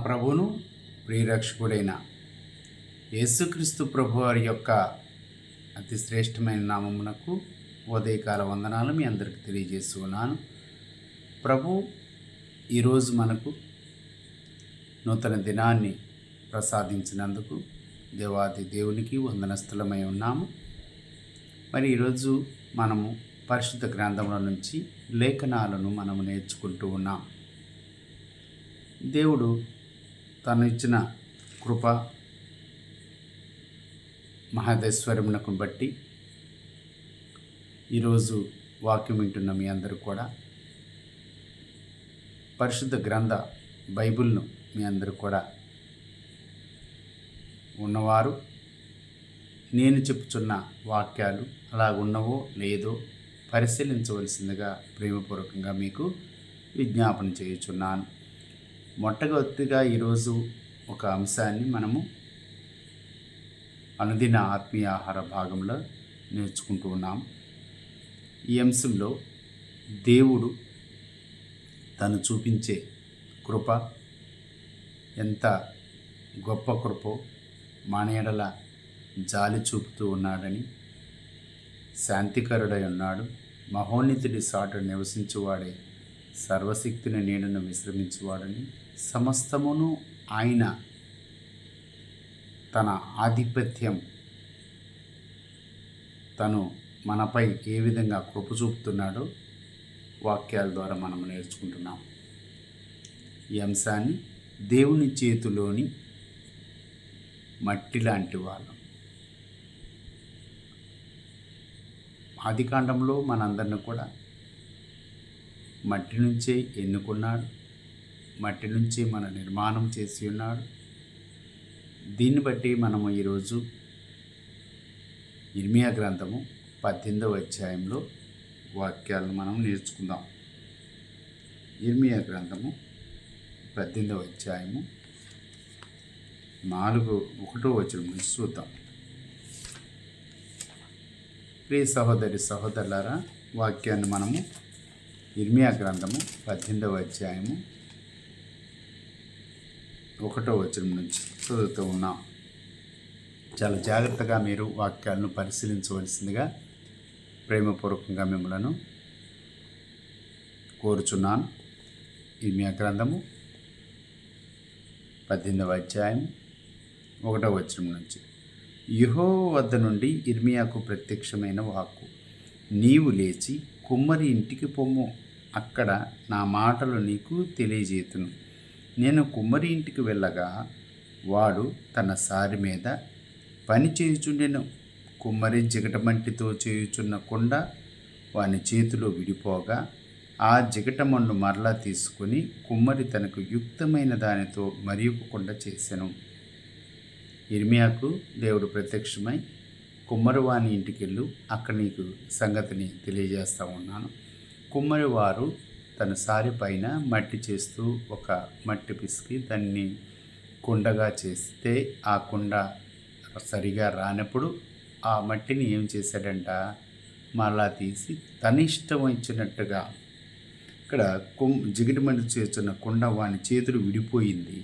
ప్రభువును ప్రియరక్షకుడైన యేసుక్రీస్తు ప్రభు వారి యొక్క అతి శ్రేష్టమైన నామమునకు ఉదయకాల వందనాలు మీ అందరికి తెలియజేస్తున్నాను. ప్రభు ఈరోజు మనకు నూతన దినాన్ని ప్రసాదించినందుకు దేవాది దేవునికి వందనస్థలమై ఉన్నాము. మరి ఈరోజు మనము పరిశుద్ధ గ్రంథముల నుంచి లేఖనాలను మనము నేర్చుకుంటూ ఉన్నాం. దేవుడు తను ఇచ్చిన కృప మహదేశ్వరమునకు బట్టి ఈరోజు వాక్యం వింటున్న మీ అందరూ కూడా పరిశుద్ధ గ్రంథ బైబిల్ను మీ అందరూ కూడా ఉన్నవారు నేను చెప్పుచున్న వాక్యాలు అలాగున్నవో లేదో పరిశీలించవలసిందిగా ప్రేమపూర్వకంగా మీకు విజ్ఞాపన చేయుచున్నాను. మొట్టమొదటిగా ఈరోజు ఒక అంశాన్ని మనము అనుదిన ఆత్మీయ ఆహార భాగంలో నేర్చుకుంటూ ఉన్నాం. ఈ అంశంలో దేవుడు తను చూపించే కృప ఎంత గొప్ప కృపో, మన ఎడల జాలి చూపుతూ ఉన్నాడని, శాంతికరుడై ఉన్నాడు, మహోన్నతుడి సాటు నివసించువాడే, సర్వశక్తిని నీడను విశ్రమించువాడని, సమస్తమును ఆయన తన ఆధిపత్యం తను మనపై ఏ విధంగా కృప చూపుతున్నాడో వాక్యాల ద్వారా మనం నేర్చుకుంటున్నాం. ఈ అంశాన్ని దేవుని చేతిలోని మట్టి లాంటి వాళ్ళం. ఆదికాండంలో మనందరిని కూడా మట్టి నుంచే ఎన్నుకున్నాడు, మట్టి నుంచి మన నిర్మాణం చేసి ఉన్నాడు. దీన్ని బట్టి మనము ఈరోజు ఇర్మియా గ్రంథము 18వ అధ్యాయంలో వాక్యాలను మనం నేర్చుకుందాం. ఇర్మియా గ్రంథము 18వ అధ్యాయము 1వ వచనం నుంచి చూద్దాం. ప్రియ సహోదరి సహోదరులారా, వాక్యాన్ని మనము ఇర్మియా గ్రంథము 18వ అధ్యాయము 1వ వచనం నుంచి చదువుతూ ఉన్నాం. చాలా జాగ్రత్తగా మీరు వాక్యాలను పరిశీలించవలసిందిగా ప్రేమపూర్వకంగా మిమ్మలను కోరుచున్నాను. ఇర్మియా గ్రంథము 18వ అధ్యాయం 1వ వచనం నుంచి. యెహోవా వద్ద నుండి ఇర్మియాకు ప్రత్యక్షమైన వాక్కు, నీవు లేచి కుమ్మరి ఇంటికి పొమ్ము, అక్కడ నా మాటలు నీకు తెలియజేతును. నేను కుమ్మరి ఇంటికి వెళ్ళగా వాడు తన సారి మీద పని చేయుచుండెను. కుమ్మరి జిగటమంటితో చేయుచున్న కుండ వాని చేతిలో విడిపోగా ఆ జిగటమన్ను మరలా తీసుకుని కుమ్మరి తనకు యుక్తమైన దానితో మరి ఒక కుండ చేసెను. ఇర్మియాకు దేవుడు ప్రత్యక్షమై, కుమ్మరి వాని ఇంటికి వెళ్ళు, అక్కడ నీకు సంగతిని తెలియజేస్తూ ఉన్నాను. కుమ్మరి వారు తన సారి పైన మట్టి చేస్తూ ఒక మట్టి పిసికి దాన్ని కుండగా చేస్తే ఆ కుండ సరిగా రానప్పుడు ఆ మట్టిని ఏం చేశాడంట, మరలా తీసి తన ఇష్టం ఇచ్చినట్టుగా ఇక్కడ జిగటమన్ను చేస్తున్న కుండ వాని చేతులు విడిపోయింది.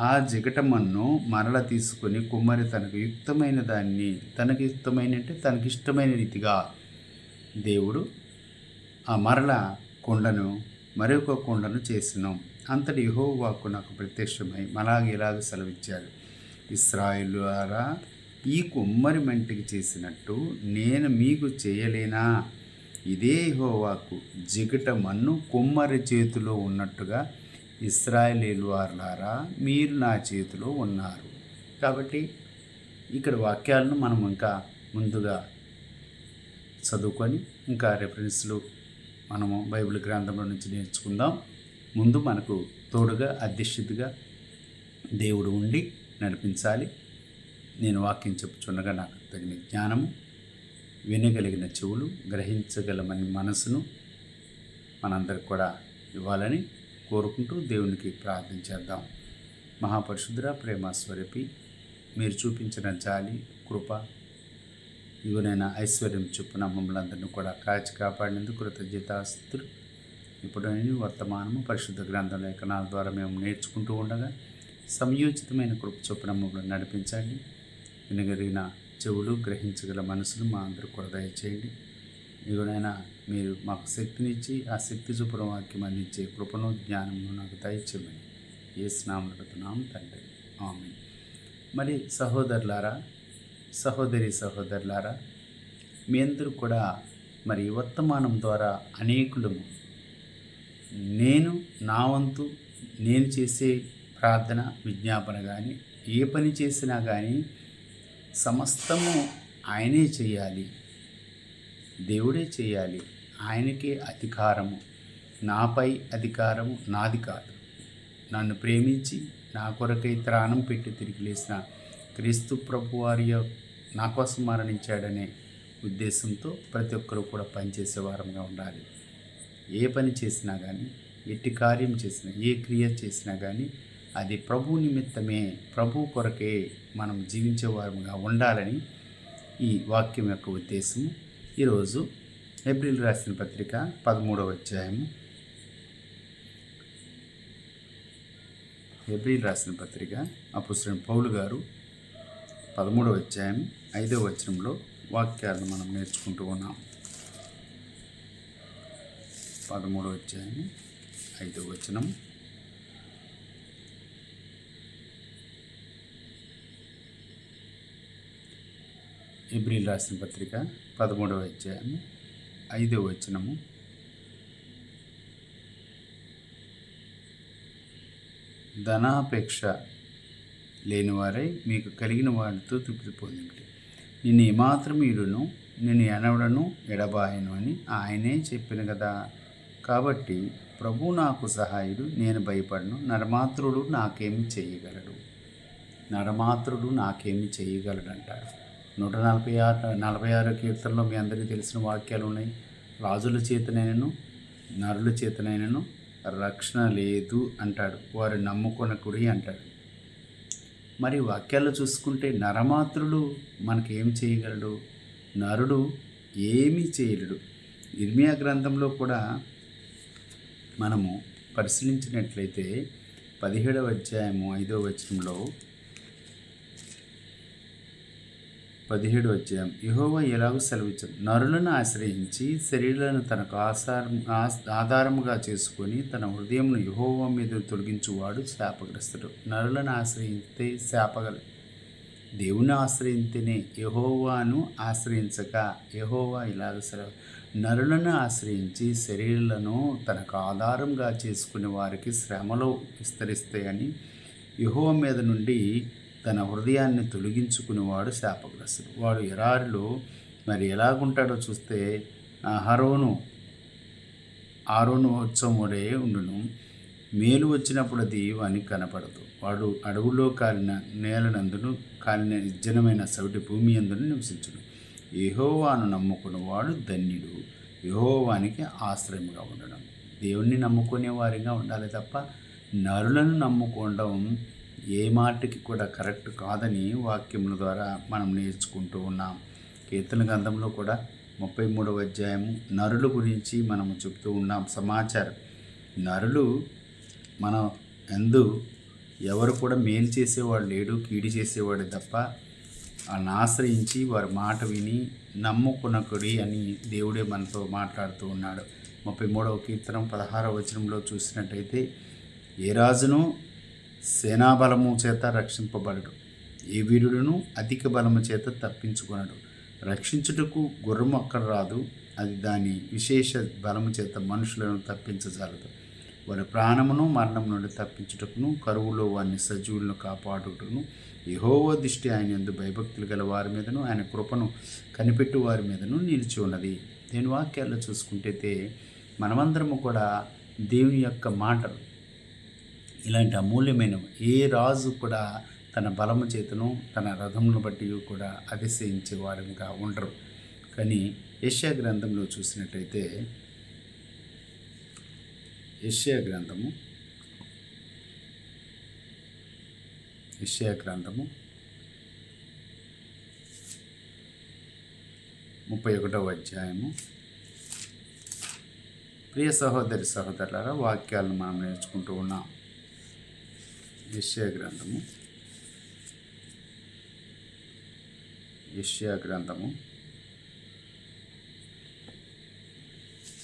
ఆ జిగటమన్ను మరల తీసుకొని కుమ్మరి తనకు యుక్తమైన దాన్ని, తనకి యుక్తమైన అంటే తనకిష్టమైన రీతిగా దేవుడు ఆ మరల కుండను మరొక కుండను చేసిను. అంతటి యెహోవా వాక్కు నాకు ప్రత్యక్షమై ఇలాగ సెలవిచ్చాడు, ఇశ్రాయేలులారా, ఈ కుమ్మరి మంటికి చేసినట్టు నేను మీకు చేయలేనా? ఇదే యెహోవా వాక్కు, జిగటమన్ను కుమ్మరి చేతిలో ఉన్నట్టుగా ఇశ్రాయేలీయులారా మీరు నా చేతిలో ఉన్నారు. కాబట్టి ఇక్కడ వాక్యాలను మనం ఇంకా ముందుగా చదువుకొని ఇంకా రెఫరెన్స్లు మనము బైబిల్ గ్రంథంలో నుంచి నేర్చుకుందాం. ముందు మనకు తోడుగా అధ్యక్షితుగా దేవుడు ఉండి నడిపించాలి. నేను వాక్యం చెప్పుచున్నగా నాకు తగిన జ్ఞానము, వినగలిగిన చెవులు, గ్రహించగలమని మనసును మనందరికి కూడా ఇవ్వాలని కోరుకుంటూ దేవునికి ప్రార్థన చేద్దాం. మహాపరిశుద్ధుడా, ప్రేమ స్వరూపి, మీరు చూపించిన జాలి, కృప, ఇవనైనా ఐశ్వర్యం చొప్పున మమ్మల్ని అందరినీ కూడా కాచి కాపాడినందుకు కృతజ్ఞతాస్తుతులు. ఇప్పుడు నేను వర్తమానము పరిశుద్ధ గ్రంథ లేఖనాల ద్వారా మేము నేర్చుకుంటూ ఉండగా సమయోచితమైన కృప చొప్పున మమ్మల్ని నడిపించండి. వినగలిగిన చెవులు, గ్రహించగల మనసులు మా అందరూ కూడా దయచేయండి. ఇదిగోనైనా మీరు మాకు శక్తినిచ్చి ఆ శక్తి చొప్పున వాక్యం అందించే కృపను, జ్ఞానమును నాకు దయచేయమని యేసు నామమున అడుగుతున్నాం తండ్రి. ఆమేన్. మరి సహోదరులారా, సహోదరులారా, మీ అందరూ కూడా మరి వర్తమానం ద్వారా అనేకులము నా వంతు నేను చేసే ప్రార్థన, విజ్ఞాపన కానీ ఏ పని చేసినా కానీ సమస్తము ఆయనే చేయాలి, దేవుడే చేయాలి, ఆయనకే అధికారము, నాపై అధికారము నాది కాదు. నన్ను ప్రేమించి నా కొరకై త్రాణం పెట్టి తిరిగి లేసిన క్రీస్తు ప్రభువారి నా కోసం మరణించాడనే ఉద్దేశంతో ప్రతి ఒక్కరూ కూడా పనిచేసే వారంగా ఉండాలి. ఏ పని చేసినా కానీ, ఎట్టి కార్యం చేసినా, ఏ క్రియ చేసినా కానీ అది ప్రభు నిమిత్తమే, ప్రభు కొరకే మనం జీవించే వారంగా ఉండాలని ఈ వాక్యం యొక్క ఉద్దేశము. ఈరోజు ఏప్రిల్ రాసిన పత్రిక 13వ అధ్యాయము, ఏప్రిల్ రాసిన పత్రిక అపోస్తలుడైన పౌలు గారు 13వ అధ్యాయం 5వ వచనంలో వాక్యాలను మనం నేర్చుకుంటూ ఉన్నాం. 13వ అధ్యాయం 5వ వచనం. ఏప్రిల్ రాసిన పత్రిక 13వ అధ్యాయం 5వ వచనము. ధనాపేక్ష లేనివారై మీకు కలిగిన వాటితో తృప్తి పొందండి. నిన్ను ఏమాత్రం ఈడును, నేను ఎనవడను, ఎడబాయను అని ఆయనే చెప్పిన కదా. కాబట్టి ప్రభు నాకు సహాయుడు, నేను భయపడను. నరమాత్రుడు నాకేమి చేయగలడు అంటాడు. 146 కీర్తనలో మీ అందరికీ తెలిసిన వాక్యాలు ఉన్నాయి. రాజుల చేతనైనను నరుల చేతనైనను రక్షణ లేదు అంటాడు, వారు నమ్ముకొనకుడి అంటాడు. మరి వాక్యాల్లో చూసుకుంటే నరమాత్రుడు మనకేం చేయగలడు? నరుడు ఏమీ చేయలేడు. ఇర్మియా గ్రంథంలో కూడా మనము పరిశీలించినట్లయితే 17వ అధ్యాయము 5వ వచనంలో 17వ అధ్యాయం, యెహోవా ఎలాగూ సెలవిచ్చాడు, నరులను ఆశ్రయించి శరీరాలను తనకు ఆధారముగా చేసుకొని తన హృదయమును యెహోవా మీద తొలగించువాడు శాపగ్రస్తుడు. నరులను ఆశ్రయిస్తే దేవుని ఆశ్రయింతేనే, యెహోవాను ఆశ్రయించక యెహోవా ఇలాగ సెలవు, నరులను ఆశ్రయించి శరీరాలను తనకు ఆధారంగా చేసుకునే వారికి శ్రమలు విస్తరిస్తాయని, యెహోవా మీద నుండి తన హృదయాన్ని తొలగించుకునేవాడు శాపగ్రస్తుడు. వాడు ఎడారిలో మరి ఎలాగుంటాడో చూస్తే ఆరోను ఉత్సవం వలె ఉండును. మేలు వచ్చినప్పుడు అది వానికి కనపడదు. వాడు అడవులో కాలిన నేలనందును, కాలిన నిర్జనమైన సవిటి భూమి అందును నివసించును. యెహోవాను నమ్ముకున్నవాడు ధన్యుడు, యెహోవానికి ఆశ్రయముగా ఉండడం. దేవుణ్ణి నమ్ముకునే వారిగా ఉండాలి తప్ప నరులను నమ్ముకోవడం ఏ మాటకి కూడా కరెక్ట్ కాదని వాక్యముల ద్వారా మనం నేర్చుకుంటూ ఉన్నాం. కీర్తన గ్రంథంలో కూడా 33వ అధ్యాయము నరుల గురించి మనము చెప్తూ ఉన్నాం సమాచారం. నరులు మన యందు ఎవరు కూడా మేలు చేసేవాడు లేడు, కీడు చేసేవాడు తప్ప. వాళ్ళని ఆశ్రయించి వారి మాట విని నమ్ముకునకుడి అని దేవుడే మనతో మాట్లాడుతూ ఉన్నాడు. 33వ కీర్తనం 16వ వచనంలో చూసినట్టయితే, ఏ రాజును సేనాబలము చేత రక్షింపబడడు, ఏ వీరుడును అధిక బలము చేత తప్పించుకొనడు. రక్షించుటకు గుర్రము అక్కడ రాదు, అది దాని విశేష బలము చేత మనుషులను తప్పించజాలదు. వారి ప్రాణమును మరణం నుండి తప్పించుటకును, కరువులో వారిని సజీవులను కాపాడుటకును యెహోవా దృష్టి ఆయన యందు భయభక్తులు గల వారి మీదను, ఆయన కృపను కనిపెట్టు వారి మీదను నిలిచి ఉన్నది. నేను వాక్యాల్లో చూసుకుంటే మనమందరము కూడా దేవుని యొక్క మాటలు ఇలాంటి అమూల్యమైనవి. ఏ రాజు కూడా తన బలము చేతను తన రథమును బట్టి కూడా అతిశయించే వారిగా ఉండరు. కానీ యెషయా గ్రంథంలో చూసినట్టయితే, యెషయా గ్రంథము 31వ అధ్యాయము. ప్రియ సహోదరులారా, వాక్యాలను మనం నేర్చుకుంటూ ఉన్నాం. యెషయా గ్రంథము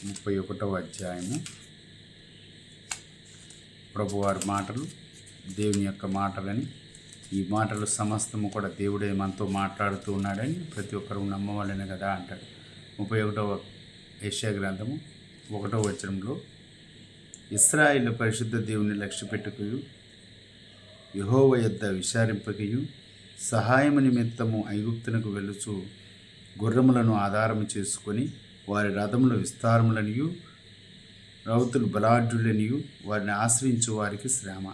31వ అధ్యాయము. ప్రభువారి మాటలు దేవుని యొక్క మాటలని, ఈ మాటలు సమస్తము కూడా దేవుడే మనతో మాట్లాడుతూ ఉన్నాడని ప్రతి ఒక్కరూ నమ్మవాలని కదా అంటాడు. 31వ యెషయా గ్రంథము 1వ వచనంలో, ఇశ్రాయేలు పరిశుద్ధ దేవుని లక్ష్యపెట్టుకయు యెహోవా యొద్ద విచారింపకయు సహాయము నిమిత్తము ఐగుప్తునకు వెలుచు గుర్రములను ఆధారము చేసుకొని వారి రథముల విస్తారములనియు రౌతులు బలాఢ్యులనియు వారిని ఆశ్రయించు వారికి శ్రమ.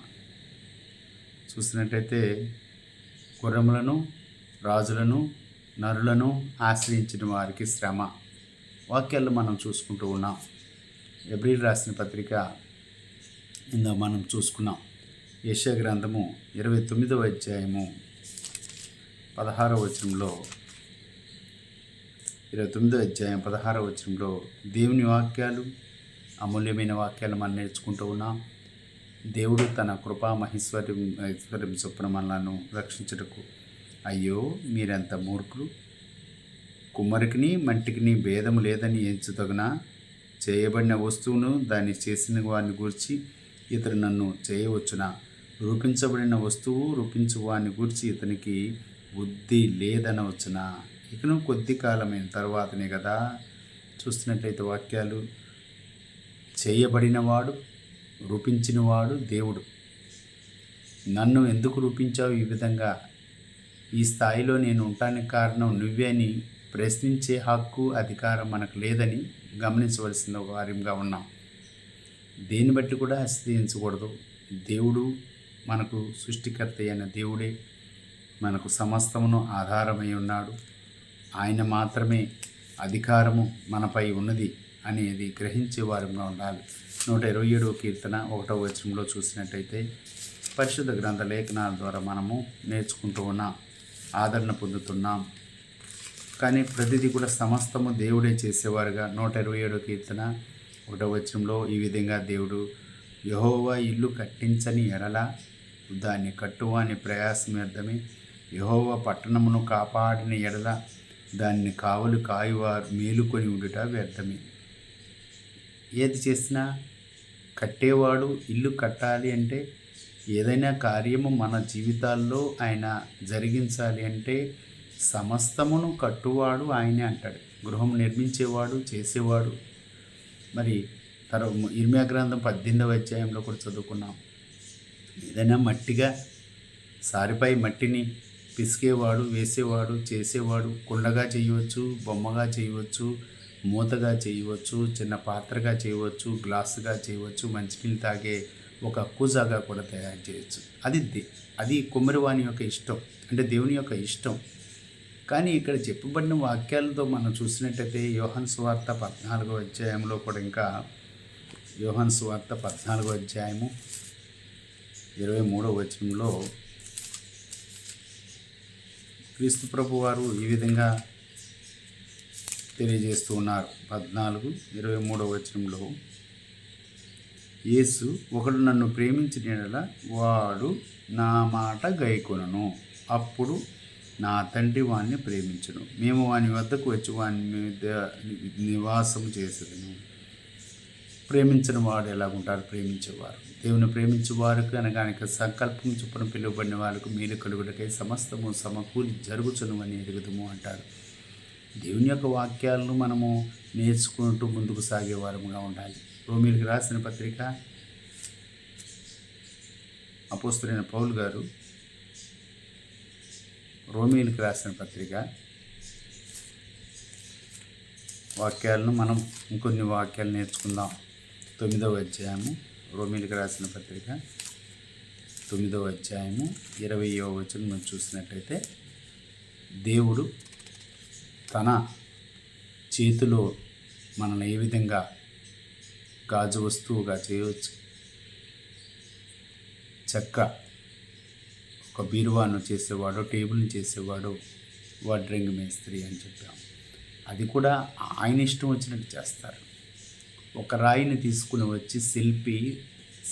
చూసినట్టయితే గుర్రములను, రాజులను, నరులను ఆశ్రయించిన వారికి శ్రమ వాక్యాలు మనం చూసుకుంటూ ఉన్నాం. ఎబ్రీలు రాసిన పత్రిక ఇందా మనం చూసుకున్నాం. యెషయా గ్రంథము 29వ అధ్యాయము 16వ వచనంలో, 29వ అధ్యాయం 16వ వచనంలో దేవుని వాక్యాలు, అమూల్యమైన వాక్యాలు మనం నేర్చుకుంటూ ఉన్నాం. దేవుడు తన కృపా ఐశ్వర్యం చొప్పున మనలను రక్షించుటకు, అయ్యో మీరెంత మూర్ఖులు, కుమ్మరికిని మంటికిని భేదము లేదని ఎంచుతగునా, చేయబడిన వస్తువును దాన్ని చేసిన వారిని గూర్చి ఇతడు నన్ను చేయవచ్చునా, రూపించబడిన వస్తువు రూపించు వారిని గూర్చి ఇతనికి బుద్ధి లేదనవచ్చునా. ఇకను కొద్ది కాలమైన తర్వాతనే కదా. చూస్తున్నట్లయితే వాక్యాలు, చేయబడినవాడు, రూపించినవాడు దేవుడు. నన్ను ఎందుకు రూపించావు ఈ విధంగా, ఈ స్థాయిలో నేను ఉండటానికి కారణం నువ్వే అని ప్రశ్నించే హక్కు, అధికారం మనకు లేదని గమనించవలసిన వారిగా ఉన్నాం. దేన్ని బట్టి కూడా అతిశయించకూడదు. దేవుడు మనకు సృష్టికర్త అయిన దేవుడే మనకు సమస్తమును ఆధారమై ఉన్నాడు. ఆయన మాత్రమే అధికారము మనపై ఉన్నది అనేది గ్రహించే వారిగా ఉండాలి. 127వ కీర్తన 1వ వచనంలో చూసినట్టయితే పరిశుద్ధ గ్రంథ లేఖనాల ద్వారా మనము నేర్చుకుంటూ ఉన్నాం, ఆదరణ పొందుతున్నాం. కానీ ప్రతిదీ కూడా సమస్తము దేవుడే చేసేవారుగా 127వ కీర్తన 1వ వచనంలో ఈ విధంగా దేవుడు, యెహోవా ఇల్లు కట్టించని ఎడల దాన్ని కట్టువాని ప్రయాసం వ్యర్థమే, యెహోవా పట్టణమును కాపాడిన ఎడల దాన్ని కావలు కాయువారు మేలుకొని ఉండుట వ్యర్థమే. ఏది చేసినా కట్టేవాడు, ఇల్లు కట్టాలి అంటే, ఏదైనా కార్యము మన జీవితాల్లో ఆయన జరిగించాలి అంటే సమస్తమును కట్టువాడు ఆయనే అంటాడు. గృహం నిర్మించేవాడు, చేసేవాడు. మరి ఇర్మియా గ్రంథం 18వ అధ్యాయంలో కూడా చదువుకున్నాం. ఏదైనా మట్టిగా సారిపై మట్టిని పిసికేవాడు, వేసేవాడు, చేసేవాడు. కుండగా చేయవచ్చు, బొమ్మగా చేయవచ్చు, మూతగా చేయవచ్చు, చిన్న పాత్రగా చేయవచ్చు, గ్లాసుగా చేయవచ్చు, మంచినీళ్ళు తాగే ఒక కూజాగా కూడా తయారు చేయవచ్చు. అది కుమ్మరివాని యొక్క ఇష్టం, అంటే దేవుని యొక్క ఇష్టం. కానీ ఇక్కడ చెప్పబడిన వాక్యాలతో మనం చూసినట్టయితే యోహాను సువార్త 14వ అధ్యాయంలో కూడా, ఇంకా యోహాను సువార్త 14వ అధ్యాయము 23వ వచనంలో క్రీస్తు ప్రభు వారు ఈ విధంగా తెలియజేస్తూ ఉన్నారు. 14:23వ వచనంలో, యేసు, ఒకడు నన్ను ప్రేమించిన యెడల వాడు నా మాట గైకొనును, అప్పుడు నా తండ్రి వాణ్ణి ప్రేమించును, మేము వాని వద్దకు వచ్చి వాని మీద నివాసం చేసేదను. ప్రేమించిన వాడు ఎలాగుంటారు? ప్రేమించేవారు. దేవుని ప్రేమించేవారు అనగా సంకల్పం చొప్పున పిలువబడిన వాళ్ళకు మేలు కలుగుటకై సమస్తము సమకూలి జరుగుచును అని ఎరుగుదము అంటారు. దేవుని యొక్క వాక్యాలను మనము నేర్చుకుంటూ ముందుకు సాగేవారముగా ఉండాలి. రోమీయులకు రాసిన పత్రిక అపోస్తలుడైన పౌలు గారు రోమీయులకు రాసిన పత్రిక వాక్యాలను మనం ఇంకొన్ని వాక్యాలు నేర్చుకుందాం. 9వ అధ్యాయము, రోమీయులకు రాసిన పత్రిక 9వ అధ్యాయము 20వ వచనం మనం చూసినట్టయితే, దేవుడు తన చేతిలో మనల్ని ఏ విధంగా గాజు వస్తువుగా చేయవచ్చు, చెక్క ఒక బీరువాను చేసేవాడు, టేబుల్ని చేసేవాడు వడ్రంగి మేస్త్రి అని చెప్పాం. అది కూడా ఆయన ఇష్టం వచ్చినట్టు చేస్తారు. ఒక రాయిని తీసుకుని వచ్చి శిల్పి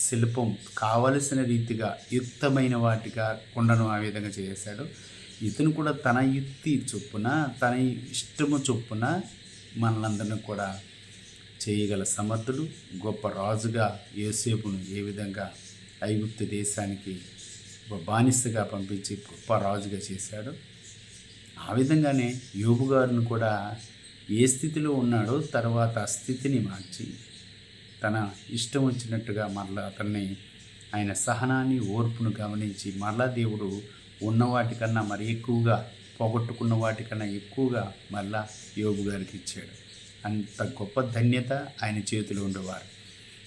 శిల్పం కావలసిన రీతిగా యుక్తమైన వాటిగా కొండను ఆ విధంగా చేశాడు. ఇతను కూడా తన యుక్తి చొప్పున, తన ఇష్టము చొప్పున మనలందరినీ కూడా చేయగల సమర్థుడు. గొప్ప రాజుగా యోసేపును ఏ విధంగా ఐగుప్తు దేశానికి ఒక బానిసగా పంపించి గొప్ప రాజుగా చేశాడు, ఆ విధంగానే యోబు గారిని కూడా ఏ స్థితిలో ఉన్నాడో తర్వాత ఆ స్థితిని మార్చి తన ఇష్టం వచ్చినట్టుగా మరలా అతన్ని ఆయన సహనాన్ని, ఓర్పును గమనించి మరలా దేవుడు ఉన్న వాటికన్నా మరి ఎక్కువగా, పోగొట్టుకున్న వాటికన్నా ఎక్కువగా మరలా యోబు గారికి ఇచ్చాడు. అంత గొప్ప ధన్యత ఆయన చేతిలో ఉండేవారు.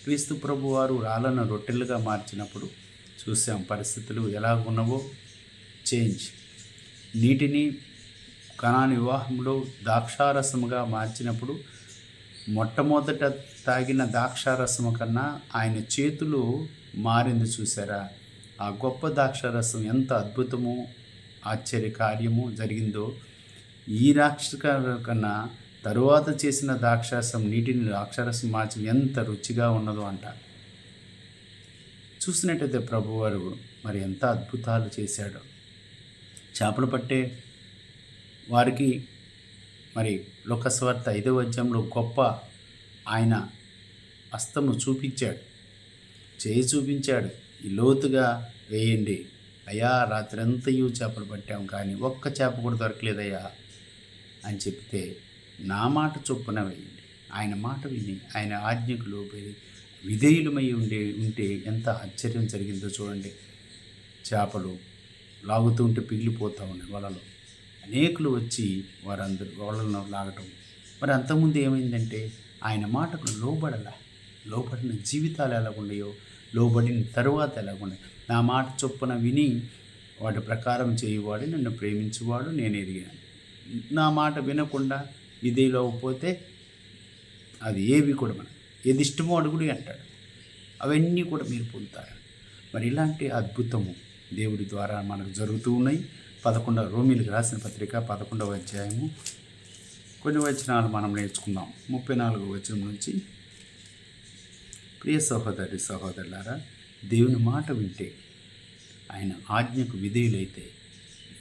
క్రీస్తు ప్రభు వారు రాళ్ళను రొట్టెలుగా మార్చినప్పుడు చూసాం పరిస్థితులు ఎలా ఉన్నవో. చేంజ్. నీటిని కనాను వివాహంలో ద్రాక్షారసముగా మార్చినప్పుడు మొట్టమొదట తాగిన ద్రాక్షారసము కన్నా ఆయన చేతులు మారింది చూసారా? ఆ గొప్ప ద్రాక్షారసం ఎంత అద్భుతము, ఆశ్చర్య కార్యము జరిగిందో. ఈ ద్రాక్షారసం కన్నా తరువాత చేసిన ద్రాక్షారసం, నీటిని ద్రాక్షారసం మార్చి ఎంత రుచిగా ఉన్నదో అంట. చూసినట్టయితే ప్రభువారు మరి ఎంత అద్భుతాలు చేశాడో. చేపలు పట్టే వారికి మరి లోకస్వార్త 5వ అధ్యాయంలో గొప్ప ఆయన హస్తము చూపించాడు, చేయి చూపించాడు. ఈ లోతుగా వేయండి అయ్యా, రాత్రంతయు చేపలు పట్టాం కానీ ఒక్క చేప కూడా దొరకలేదయ్యా అని చెప్తే, నా మాట చొప్పున వేయండి. ఆయన మాట విని ఆయన ఆజ్ఞకు లోబడి విధేయులమై ఉంటే ఎంత ఆశ్చర్యం జరిగిందో చూడండి. చేపలు లాగుతుంటే పిగిలిపోతూ ఉన్నాయి వలలో. అనేకులు వచ్చి వారందరూ వాళ్ళను లాగటం. మరి అంతకుముందు ఏమైందంటే ఆయన మాటకు లోబడిన జీవితాలు ఎలాగుండయో, లోబడిన తరువాత ఎలాగుండే. నా మాట చొప్పున విని వాటి ప్రకారం చేయువాడు నన్ను ప్రేమించువాడు నేను ఎరిగాను. నా మాట వినకుండా విధేయులవకపోతే అది ఏవి కూడా ఏది ఇష్టమో అడుగుడి అంటాడు. అవన్నీ కూడా మీరు పొందుతారు. మరి ఇలాంటి అద్భుతము దేవుడి ద్వారా మనకు జరుగుతూ ఉన్నాయి. 11వ రోమీలకు రాసిన పత్రిక 11వ అధ్యాయము కొన్ని వచనాలు మనం నేర్చుకుందాం. 34వ వచనం నుంచి, ప్రియ సహోదరి సహోదరులారా, దేవుని మాట వింటే, ఆయన ఆజ్ఞకు విధేయులైతే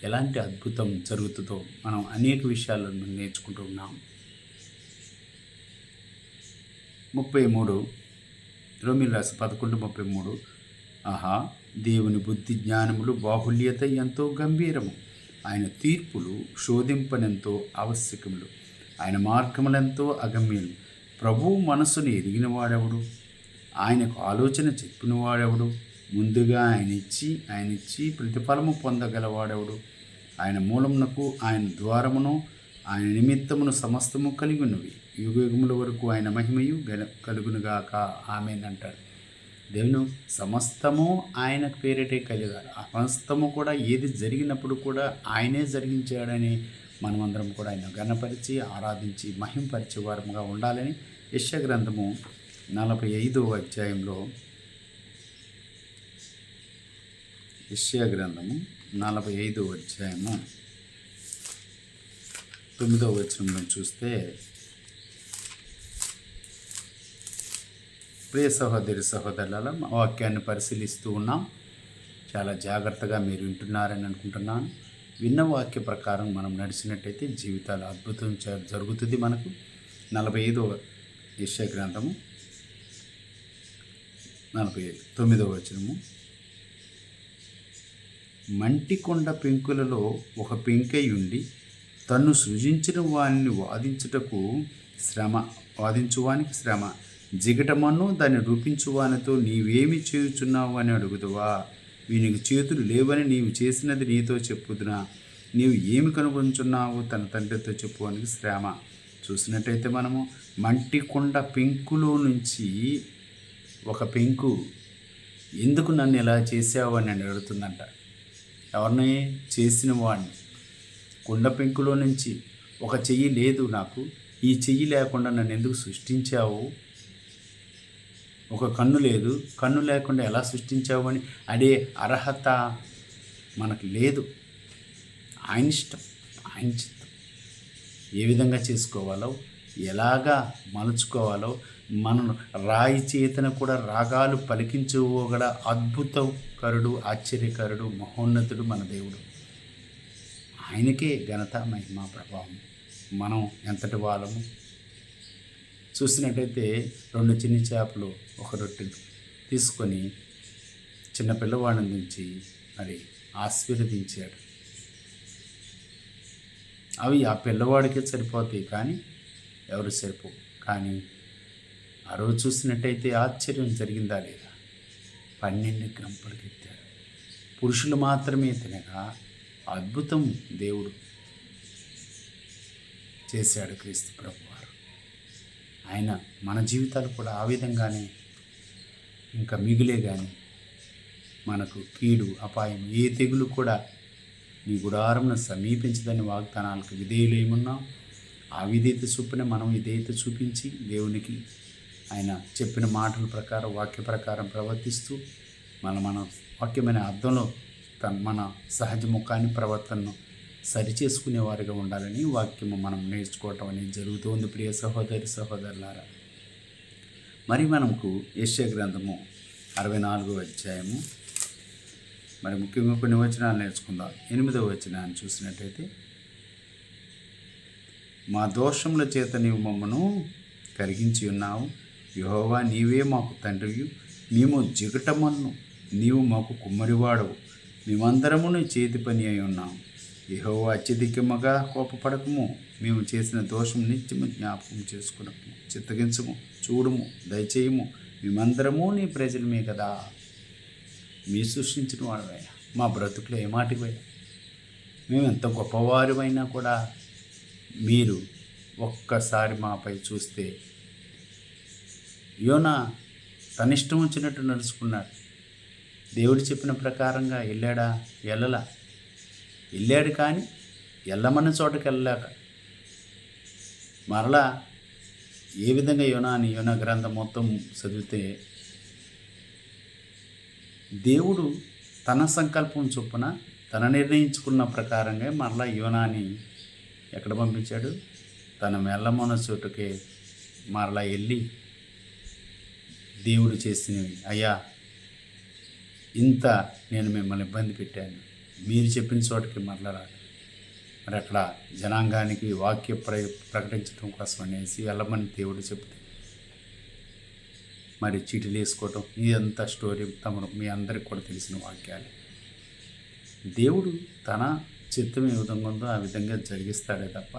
ఎలాంటి అద్భుతం జరుగుతుందో మనం అనేక విషయాలను నేర్చుకుంటూ ఉన్నాం. 33 రోమీలు రాసిన 11:33, ఆహా, దేవుని బుద్ధి జ్ఞానములు బాహుల్యత ఎంతో గంభీరము, ఆయన తీర్పులు శోధింపనెంతో ఆవశ్యకములు, ఆయన మార్గములెంతో అగమ్యలు. ప్రభువు మనస్సును ఎరిగిన వాడెవడు? ఆయనకు ఆలోచన చెప్పిన వాడెవడు? ముందుగా ఆయన ఇచ్చి ప్రతిఫలము పొందగలవాడెవడు? ఆయన మూలమునకు, ఆయన ద్వారమును, ఆయన నిమిత్తమును సమస్తము కలిగి ఉన్నవి. యుగయుగముల వరకు ఆయన మహిమయు కలుగునుగాక, ఆమేన్ అంటాడు. దేవుని సమస్తము ఆయన పేరిటే కలిగారు. సమస్తము కూడా ఏది జరిగినప్పుడు కూడా ఆయనే జరిగించాడని మనమందరం కూడా ఆయన ఘనపరిచి ఆరాధించి మహింపరిచే వారముగా ఉండాలని యెషయా గ్రంథము 45వ అధ్యాయంలో, యెషయా గ్రంథము 45వ అధ్యాయము 9వ వచనంలో చూస్తే, ప్రియ సహోదరి సహోదరుల వాక్యాన్ని పరిశీలిస్తూ ఉన్నాం. చాలా జాగ్రత్తగా మీరు వింటున్నారని అనుకుంటున్నాను. విన్న వాక్య ప్రకారం మనం నడిచినట్టయితే జీవితాలు అద్భుతం జరుగుతుంది మనకు. 45వ యెషయా గ్రంథము 49వ వచనము, మంటికొండ పెంకులలో ఒక పెంకై ఉండి తన్ను సృజించిన వానిని వాదించువానికి శ్రమ, జిగటమన్ను దాన్ని రూపించువానితో నీవేమి చేయుచున్నావు అని అడుగుదువా? వీనికి చేతులు లేవని నీవు చేసినది నీతో చెప్పుదునా? నీవు ఏమి కనుగొంచున్నావు? తన తండ్రితో చెప్పువానికి శ్రమ. చూసినట్టయితే మనము మంటికొండ పెంకులో నుంచి ఒక పెంకు ఎందుకు నన్ను ఇలా చేసావు అని అడుగుతుందంట. ఎవరిని? చేసిన వాడిని. కొండ పెంకులో నుంచి ఒక చెయ్యి లేదు నాకు, ఈ చెయ్యి లేకుండా నన్ను ఎందుకు సృష్టించావు? ఒక కన్ను లేదు, కన్ను లేకుండా ఎలా సృష్టించావు అని అడే అర్హత మనకు లేదు. ఆయన ఇష్టం, ఆయన చిత్తం. ఏ విధంగా చేసుకోవాలో, ఎలాగా మలుచుకోవాలో, మనను రాయి చేతన కూడా రాగాలు పలికించుగల అద్భుతకరుడు, ఆశ్చర్యకరుడు, మహోన్నతుడు మన దేవుడు. ఆయనకే ఘనత, మహిమ, ప్రభావం. మనం ఎంతటి వాళ్ళము చూసినట్టయితే 2 చిన్ని చేపలు 1 రొట్టె తీసుకొని చిన్న పిల్లవాడిని నుంచి మరి ఆశీర్వదించాడు. అవి ఆ పిల్లవాడికే సరిపోతాయి, కానీ ఎవరు సరిపోవు. కానీ ఆ రోజు చూసినట్టయితే ఆశ్చర్యం జరిగిందా లేదా? 12 గంపలకు ఎత్తారు. పురుషులు మాత్రమే తినగా అద్భుతం దేవుడు చేశాడు క్రీస్తు ప్రభువారు. ఆయన మన జీవితాలు కూడా ఆ విధంగానే ఇంకా మిగిలే కానీ మనకు కీడు, అపాయం, ఏ తెగులు కూడా నీ గుడారమును సమీపించదని వాగ్దానాలకు విధేయులేమున్నాం. ఆ విధేయత చొప్పున మనం విధేయత చూపించి దేవునికి ఆయన చెప్పిన మాటల ప్రకారం, వాక్య ప్రకారం ప్రవర్తిస్తూ మన వాక్యమైన అర్థంలో మన సహజ ముఖాన్ని, ప్రవర్తనను సరిచేసుకునేవారిగా ఉండాలని వాక్యము మనం నేర్చుకోవటం అనేది జరుగుతుంది. ప్రియ సహోదరి సహోదరులారా, మరి మనకు యెషయా గ్రంథము 64వ అధ్యాయము మరి ముఖ్యంగా కొన్ని వచనాలు నేర్చుకుందాం. 8వ వచనాన్ని చూసినట్టయితే, మా దోషముల చేత నీవు మమ్మను కరిగించి ఉన్నావు. యెహోవా, నీవే మాకు తండ్రివి, మేము జిగటమన్ను, నీవు మాకు కుమ్మరివాడవు, మేమందరము నీ చేతి పని అయి ఉన్నాము. యెహోవా, అత్యధికముగా కోపపడకము, మేము చేసిన దోషం నిత్యము జ్ఞాపకం చేసుకునము. చిత్తగించము, చూడుము, దయచేయము, మేమందరము నీ ప్రజలమే కదా. మీ సృష్టించిన వాడవయ్యా, మా బ్రతుకులు ఏమాటివయ్యా. మేము ఎంత గొప్పవారిమైనా కూడా మీరు ఒక్కసారి మాపై చూస్తే, యోనా తన ఇష్టం వచ్చినట్టు నడుచుకున్నాడు. దేవుడు చెప్పిన ప్రకారంగా వెళ్ళాడు కానీ వెళ్ళమన్న చోటకి వెళ్ళలేక మరలా ఏ విధంగా యోనా గ్రంథం మొత్తం చదివితే దేవుడు తన సంకల్పం చొప్పున తన నిర్ణయించుకున్న ప్రకారంగా మరలా యోనాని ఎక్కడ పంపించాడు? తన వెళ్ళమన్న చోటుకే మరలా వెళ్ళి దేవుడు చేసినవి, అయ్యా ఇంత నేను మిమ్మల్ని ఇబ్బంది పెట్టాను, మీరు చెప్పిన చోటకి మరలా రాదు. మరి అక్కడ జనాంగానికి వాక్య ప్రకటించడం కోసం అనేసి వెళ్ళమని దేవుడు చెప్తే మరి చీటీలు వేసుకోవటం, ఇదంతా స్టోరీ మీ అందరికి కూడా తెలిసిన వాక్యాలు. దేవుడు తన చిత్తం ఏ విధంగా ఉందో ఆ విధంగా జరిగిస్తాడే తప్ప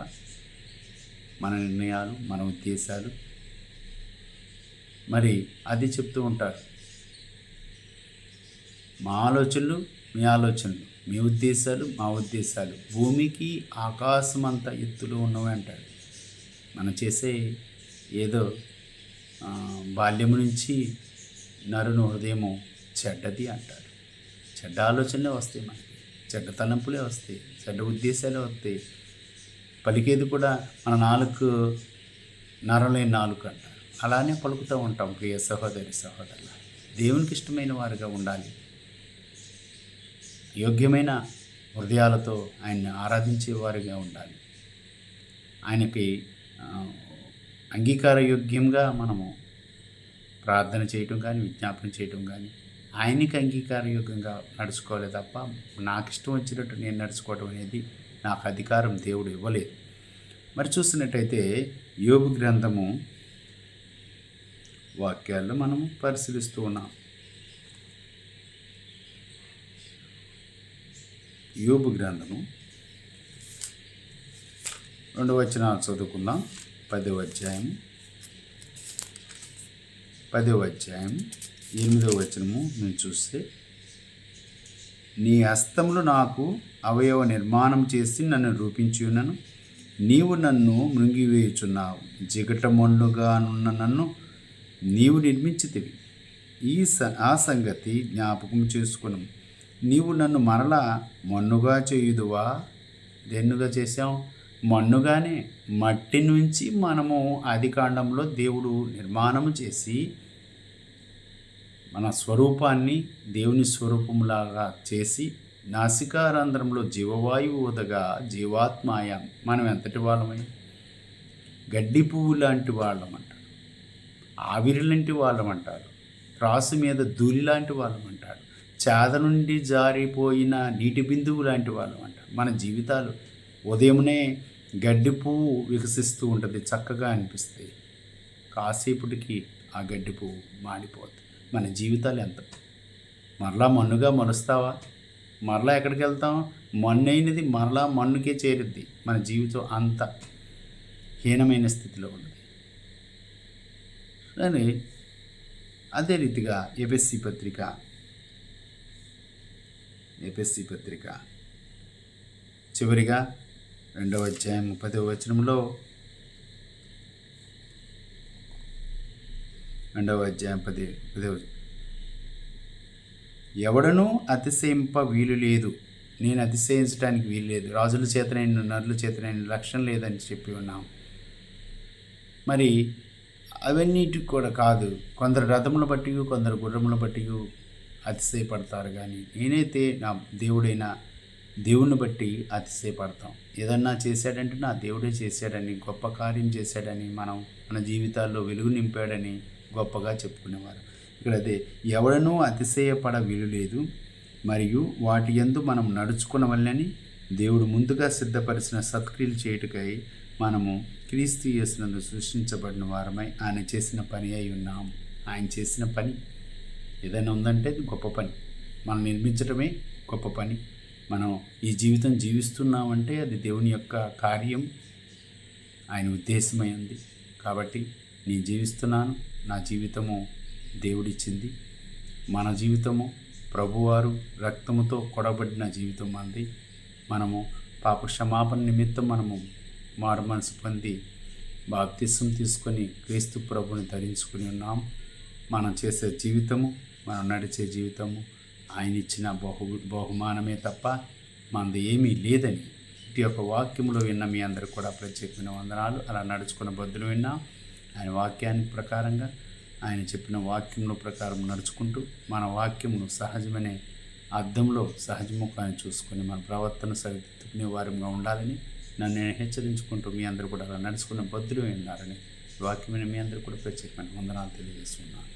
మన నిర్ణయాలు, మన ఉద్దేశాలు మరి అది చెప్తూ ఉంటారు. మా ఆలోచనలు మీ ఆలోచనలు, మీ ఉద్దేశాలు మా ఉద్దేశాలు భూమికి ఆకాశం అంత ఎత్తులో ఉన్నవి అంటాడు. మనం చేసే ఏదో బాల్యము నుంచి నరుని హృదయము చెడ్డది అంటాడు. చెడ్డ ఆలోచనలే వస్తాయి, మనకి చెడ్డ తలంపులే వస్తాయి, చెడ్డ ఉద్దేశాలే వస్తాయి. పలికేది కూడా మన నాలుగు నరలేని నాలుగు అంటారు. అలానే పలుకుతూ ఉంటాం. ప్రియ సహోదరి సహోదరుల, దేవునికి ఇష్టమైన వారుగా ఉండాలి. యోగ్యమైన హృదయాలతో ఆయన్ని ఆరాధించే వారిగా ఉండాలి. ఆయనకి అంగీకార యోగ్యంగా మనము ప్రార్థన చేయటం కానీ, విజ్ఞాపన చేయటం కానీ, ఆయనకి అంగీకార యోగ్యంగా నడుచుకోవాలి తప్ప నాకు ఇష్టం వచ్చినట్టు నేను నడుచుకోవడం అనేది నాకు అధికారం దేవుడు ఇవ్వలేదు. మరి చూసినట్టయితే యోబు గ్రంథము వాక్యాల్లో మనము పరిశీలిస్తూ ఉన్నాం. యోబు గ్రంథము 2వ వచనాలు చదువుకుందాం. 10వ అధ్యాయం 8వ వచనము నేను చూస్తే, నీ హస్తములు నాకు అవయవ నిర్మాణం చేసి నన్ను రూపించి ఉన్నను, నీవు నన్ను మృంగివేయుచున్నావు, జిగటమొండుగానున్న నన్ను నీవు నిర్మించితివి. ఆ సంగతి జ్ఞాపకం చేసుకును. నీవు నన్ను మరలా మన్నుగా చేయుదువా? దేన్నుగా చేశాం? మన్నుగానే. మట్టి నుంచి మనము ఆదికాండంలో దేవుడు నిర్మాణము చేసి మన స్వరూపాన్ని దేవుని స్వరూపంలాగా చేసి నాసికారంధ్రంలో జీవవాయువు ఊదగా జీవాత్మాయ మనం ఎంతటి వాళ్ళమై? గడ్డి పువ్వు లాంటి వాళ్ళమంట. ఆవిరి లాంటి వాళ్ళమంటాడు, త్రాసు మీద ధూళి లాంటి వాళ్ళమంటాడు, చేద నుండి జారిపోయిన నీటి బిందువు లాంటి వాళ్ళమంటాడు. మన జీవితాలు ఉదయమునే గడ్డి పువ్వు వికసిస్తూ ఉంటుంది, చక్కగా అనిపిస్తాయి. కాసేపటికి ఆ గడ్డి పువ్వు మాడిపోతుంది. మన జీవితాలు ఎంత మరలా మన్నుగా మరుస్తావా? మరలా ఎక్కడికి వెళ్తాం? మన్ను అయినది మరలా మన్నుకే చేరుద్ది. మన జీవితం అంత హీనమైన స్థితిలో ఉన్నది. కానీ అదే రీతిగా ఎఫెసీ పత్రిక చివరిగా 2వ అధ్యాయం 10వ వచనంలో 2వ అధ్యాయం 10వ వచనం, ఎవడనూ అతిశయింప వీలు లేదు, నేను అతిశయించడానికి వీలు లేదు, రాజుల చేతనైన నరుల చేతనైన రక్షణ లేదని చెప్పి ఉన్నాం. మరి అవన్నిటికి కూడా కాదు, కొందరు రథములను బట్టి కొందరు గుర్రములను బట్టి అతిశయపడతారు. కానీ నేనైతే నా దేవుడిని బట్టి అతిశయపడతాం. ఏదన్నా చేశాడంటే నా దేవుడే చేశాడని, గొప్ప కార్యం చేశాడని, మన జీవితాల్లో వెలుగు నింపాడని గొప్పగా చెప్పుకునేవారు. ఇక్కడ అదే, ఎవడనూ అతిశయపడ వీలు లేదు, మరియు వాటి యందు మనం నడుచుకున్న వల్లని దేవుడు ముందుగా సిద్ధపరిచిన సత్క్రియలు చేయుటకై మనము క్రీస్తు యేసునందు సృష్టించబడిన వారమై ఆయన చేసిన పని అయి ఉన్నాము. ఆయన చేసిన పని ఏదైనా ఉందంటే అది గొప్ప పని. మనం నిర్మించడమే గొప్ప పని. మనం ఈ జీవితం జీవిస్తున్నామంటే అది దేవుని యొక్క కార్యం, ఆయన ఉద్దేశమై ఉంది. కాబట్టి నేను జీవిస్తున్నాను, నా జీవితము దేవుడిచ్చింది. మన జీవితము ప్రభువారు రక్తముతో కొడబడిన జీవితం అంది. మనము పాప క్షమాపణ నిమిత్తం మనము మారు మనసు పొంది బాప్తిసం తీసుకొని క్రీస్తు ప్రభుని ధరించుకుని ఉన్నాం. మనం చేసే జీవితము, మనం నడిచే జీవితము ఆయన ఇచ్చిన బహుమానమే తప్ప మనది ఏమీ లేదని ఇటు యొక్క వాక్యములో విన్న మీ అందరూ కూడా ప్రత్యేకమైన వందనాలు. అలా నడుచుకున్న బద్దులు విన్నాం. ఆయన వాక్యానికి ప్రకారంగా, ఆయన చెప్పిన వాక్యముల ప్రకారం నడుచుకుంటూ మన వాక్యమును సహజమనే అర్థంలో సహజముఖాన్ని చూసుకొని మన ప్రవర్తన సరిదిద్దుకునే వారంగా ఉండాలని నన్ను నేను హెచ్చరించుకుంటూ మీ అందరూ కూడా అలా నడుచుకున్న బద్దులు విన్నారని వాక్యమైన మీ అందరూ కూడా ప్రత్యేకమైన వందనాలు తెలియజేస్తున్నాను.